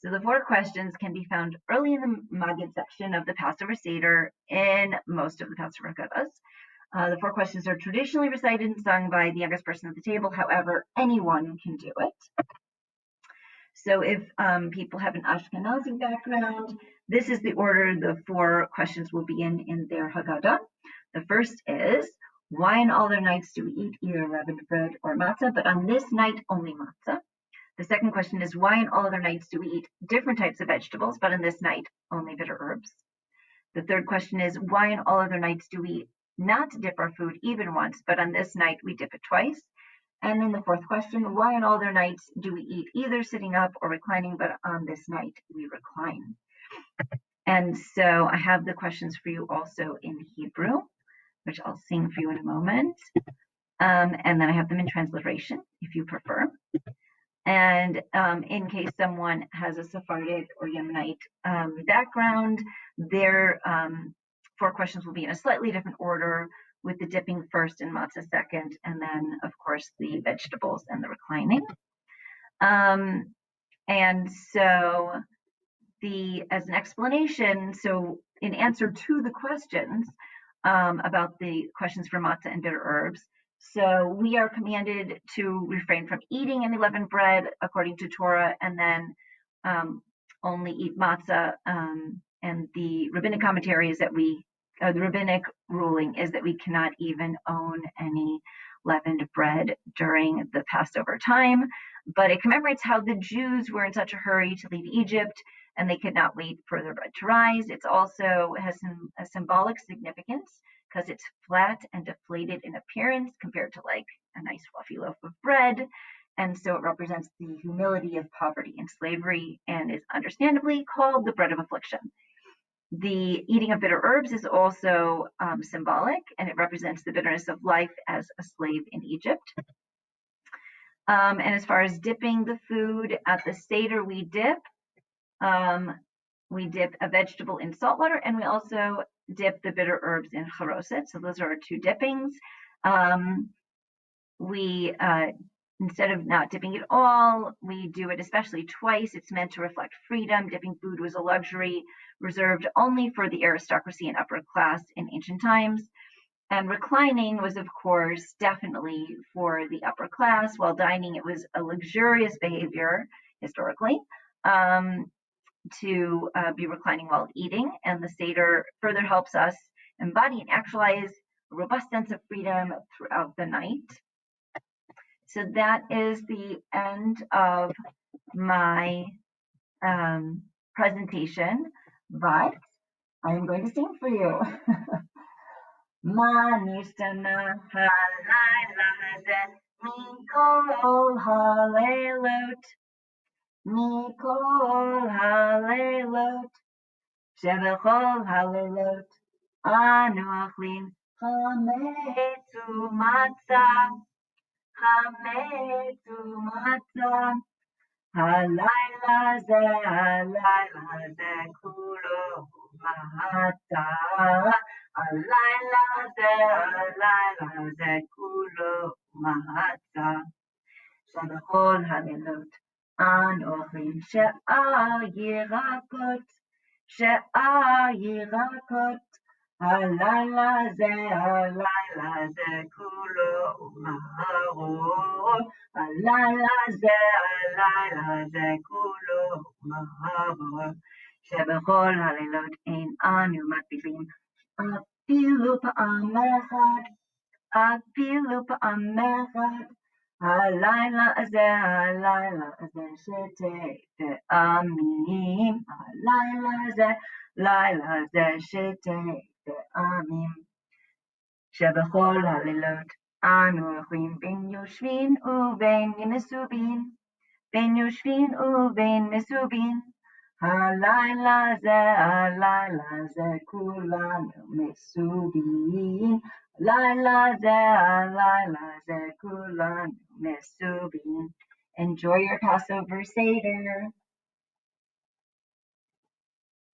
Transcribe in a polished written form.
So the 4 questions can be found early in the Maggid section of the Passover Seder in most of the Passover Haggadahs. The 4 questions are traditionally recited and sung by the youngest person at the table. However, anyone can do it. So if people have an Ashkenazi background, this is the order the 4 questions will be in their Haggadah. The first is, why on all other nights do we eat either leavened bread or matzah, but on this night only matzah? The second question is, why on all other nights do we eat different types of vegetables, but on this night only bitter herbs? The third question is, why on all other nights do we not dip our food even once, but on this night we dip it twice? And then the fourth question, why on all other nights do we eat either sitting up or reclining, but on this night we recline? And so I have the questions for you also in Hebrew, which I'll sing for you in a moment. And then I have them in transliteration, if you prefer. And in case someone has a Sephardic or Yemenite background, their 4 questions will be in a slightly different order, with the dipping first and matzah second, and then, of course, the vegetables and the reclining. And so as an explanation, so in answer to the questions about the questions for matzah and bitter herbs, so we are commanded to refrain from eating any leavened bread according to Torah, and then only eat matzah. And the rabbinic commentary is that the rabbinic ruling is that we cannot even own any leavened bread during the Passover time. But it commemorates how the Jews were in such a hurry to leave Egypt, and they could not wait for their bread to rise. It also has a symbolic significance because it's flat and deflated in appearance compared to like a nice fluffy loaf of bread. And so it represents the humility of poverty and slavery, and is understandably called the bread of affliction. The eating of bitter herbs is also symbolic, and it represents the bitterness of life as a slave in Egypt. And as far as dipping the food at the Seder, we dip a vegetable in salt water, and we also dip the bitter herbs in charoset. So those are our 2 dippings. We instead of not dipping at all, we do it especially twice. It's meant to reflect freedom. Dipping food was a luxury reserved only for the aristocracy and upper class in ancient times. And reclining was, of course, definitely for the upper class, while dining, it was a luxurious behavior historically to be reclining while eating. And the Seder further helps us embody and actualize a robust sense of freedom throughout the night. So that is the end of my presentation, but I am going to sing for you. Ma nishtana halayla hazeh mikol halelot, mikol halelot, shebechol halelot, anu achlin chametzu matzah, chametzu matzah, halayla zeh kulo matzah, halayla zeh kulo matzah, שבכל הלילות אנו אוכלים שאר ירקות, הלילה זה כולו מהרות, הלילה זה כולו מהרות, שבכל הלילות אין אנו מגבילים אפילו פעם אחת, הלילה הזה שתי פעמים, לילה זה שתי פעמים, שבכל הלילות אנו אוכלים בין יושבין ובין מסובין, הלילה זה כולנו מסובין, לילה זה כולנו מסובין. Enjoy your Passover Seder.